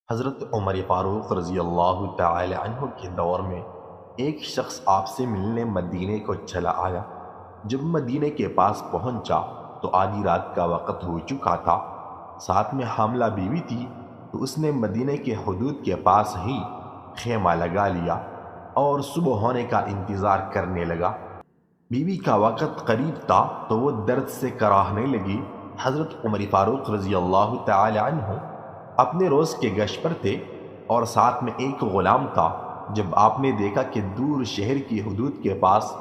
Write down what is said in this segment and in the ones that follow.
حضرت عمر فاروق رضی اللہ تعالی عنہ کے دور میں ایک شخص آپ سے ملنے مدینے کو چلا آیا۔ جب مدینے کے پاس پہنچا تو آدھی رات کا وقت ہو چکا تھا، ساتھ میں حاملہ بیوی تھی، تو اس نے مدینے کے حدود کے پاس ہی خیمہ لگا لیا اور صبح ہونے کا انتظار کرنے لگا۔ بیوی کا وقت قریب تھا تو وہ درد سے کراہنے لگی۔ حضرت عمر فاروق رضی اللہ تعالی عنہ اپنے روز کے گشت پر تھے اور ساتھ میں ایک غلام تھا۔ جب آپ نے دیکھا کہ دور شہر کی حدود کے پاس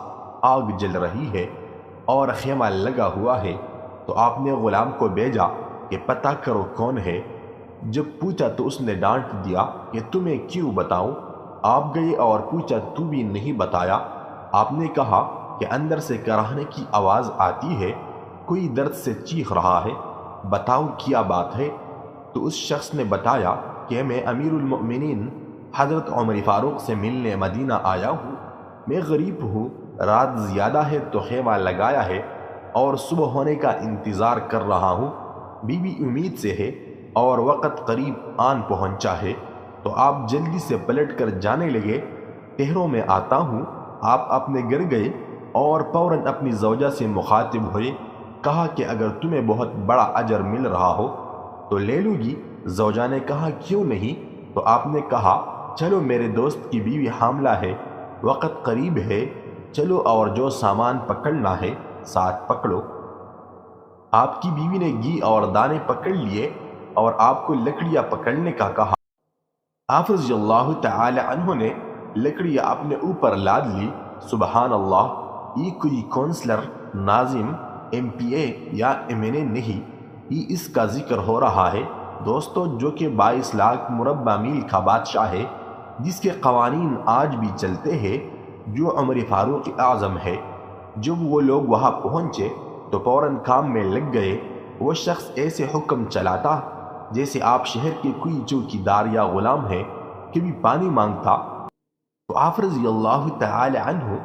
آگ جل رہی ہے اور خیمہ لگا ہوا ہے تو آپ نے غلام کو بھیجا کہ پتہ کرو کون ہے۔ جب پوچھا تو اس نے ڈانٹ دیا کہ تمہیں کیوں بتاؤں؟ آپ گئے اور پوچھا تو بھی نہیں بتایا۔ آپ نے کہا کہ اندر سے کراہنے کی آواز آتی ہے، کوئی درد سے چیخ رہا ہے، بتاؤ کیا بات ہے؟ تو اس شخص نے بتایا کہ میں امیر المؤمنین حضرت عمر فاروق سے ملنے مدینہ آیا ہوں، میں غریب ہوں، رات زیادہ ہے تو خیمہ لگایا ہے اور صبح ہونے کا انتظار کر رہا ہوں، بیوی امید سے ہے اور وقت قریب آن پہنچا ہے، تو آپ جلدی سے پلٹ کر جانے لگے، ٹہروں میں آتا ہوں۔ آپ اپنے گھر گئے اور فوراً اپنی زوجہ سے مخاطب ہوئے، کہا کہ اگر تمہیں بہت بڑا اجر مل رہا ہو تو لے لوں گی۔ زوجہ نے کہا کیوں نہیں؟ تو آپ نے کہا چلو میرے دوست کی بیوی حاملہ ہے، وقت قریب ہے، چلو اور جو سامان پکڑنا ہے ساتھ پکڑو۔ آپ کی بیوی نے گھی اور دانے پکڑ لیے اور آپ کو لکڑیاں پکڑنے کا کہا۔ آپ رضی اللہ تعالی عنہ نے لکڑیاں اپنے اوپر لاد لی۔ سبحان اللہ، یہ کوئی کونسلر، ناظم، MP یا MNA نہیں، یہ اس کا ذکر ہو رہا ہے دوستو جو کہ 22 لاکھ مربع میل کا بادشاہ ہے، جس کے قوانین آج بھی چلتے ہیں، جو عمر فاروق اعظم ہے۔ جب وہ لوگ وہاں پہنچے تو فوراً کام میں لگ گئے۔ وہ شخص ایسے حکم چلاتا جیسے آپ شہر کے کوئی چوکیدار یا غلام ہے، کبھی پانی مانگتا تو آپ رضی اللہ تعالی عنہ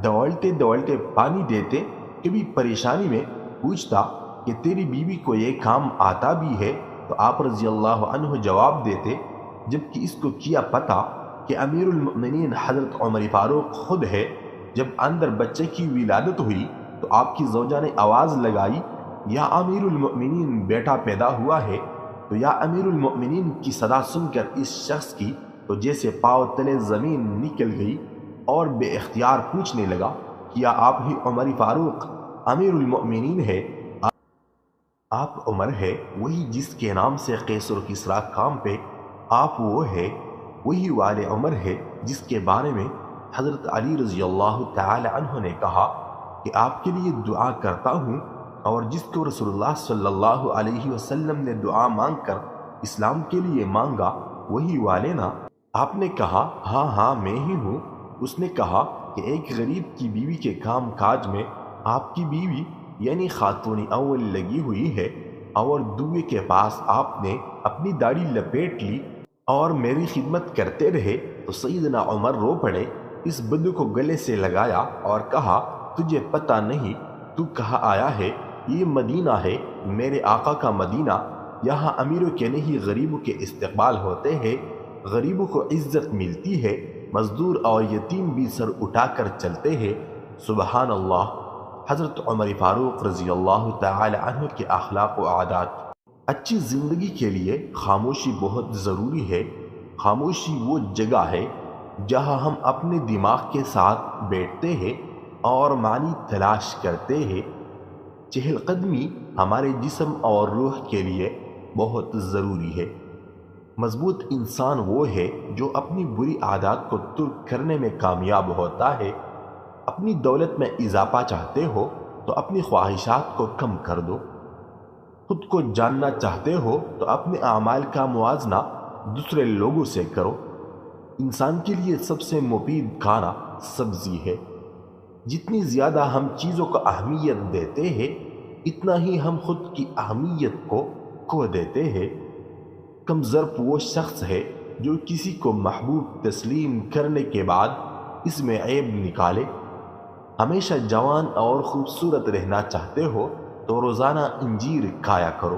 دوڑتے دوڑتے پانی دیتے، کبھی پریشانی میں پوچھتا کہ تیری بیوی کو یہ کام آتا بھی ہے تو آپ رضی اللہ عنہ جواب دیتے، جبکہ اس کو کیا پتہ کہ امیر المؤمنین حضرت عمر فاروق خود ہے۔ جب اندر بچے کی ولادت ہوئی تو آپ کی زوجہ نے آواز لگائی، یا امیر المؤمنین بیٹا پیدا ہوا ہے، تو یا امیر المؤمنین کی صدا سن کر اس شخص کی تو جیسے پاؤں تلے زمین نکل گئی اور بے اختیار پوچھنے لگا، کیا آپ ہی عمر فاروق امیر المؤمنین ہے؟ آپ عمر ہے، وہی جس کے نام سے قیصر و کسریٰ کام پہ، آپ وہ ہے، وہی والے عمر ہے جس کے بارے میں حضرت علی رضی اللہ تعالی عنہ نے کہا کہ آپ کے لیے دعا کرتا ہوں، اور جس کو رسول اللہ صلی اللہ علیہ وسلم نے دعا مانگ کر اسلام کے لیے مانگا، وہی والے نا؟ آپ نے کہا ہاں ہاں میں ہی ہوں۔ اس نے کہا کہ ایک غریب کی بیوی کے کام کاج میں آپ کی بیوی یعنی خاتون اول لگی ہوئی ہے، اور دوے کے پاس آپ نے اپنی داڑھی لپیٹ لی اور میری خدمت کرتے رہے، تو سیدنا عمر رو پڑے، اس بدو کو گلے سے لگایا اور کہا تجھے پتہ نہیں تو کہاں آیا ہے؟ یہ مدینہ ہے، میرے آقا کا مدینہ، یہاں امیروں کے نہیں غریبوں کے استقبال ہوتے ہیں، غریبوں کو عزت ملتی ہے، مزدور اور یتیم بھی سر اٹھا کر چلتے ہیں۔ سبحان اللہ۔ حضرت عمر فاروق رضی اللہ تعالی عنہ کے اخلاق و عادات۔ اچھی زندگی کے لیے خاموشی بہت ضروری ہے۔ خاموشی وہ جگہ ہے جہاں ہم اپنے دماغ کے ساتھ بیٹھتے ہیں اور معنی تلاش کرتے ہیں۔ چہل قدمی ہمارے جسم اور روح کے لیے بہت ضروری ہے۔ مضبوط انسان وہ ہے جو اپنی بری عادات کو ترک کرنے میں کامیاب ہوتا ہے۔ اپنی دولت میں اضافہ چاہتے ہو تو اپنی خواہشات کو کم کر دو۔ خود کو جاننا چاہتے ہو تو اپنے اعمال کا موازنہ دوسرے لوگوں سے کرو۔ انسان کے لیے سب سے مفید کھانا سبزی ہے۔ جتنی زیادہ ہم چیزوں کو اہمیت دیتے ہیں، اتنا ہی ہم خود کی اہمیت کو کھو دیتے ہیں۔ کم ظرف وہ شخص ہے جو کسی کو محبوب تسلیم کرنے کے بعد اس میں عیب نکالے۔ ہمیشہ جوان اور خوبصورت رہنا چاہتے ہو تو روزانہ انجیر کھایا کرو۔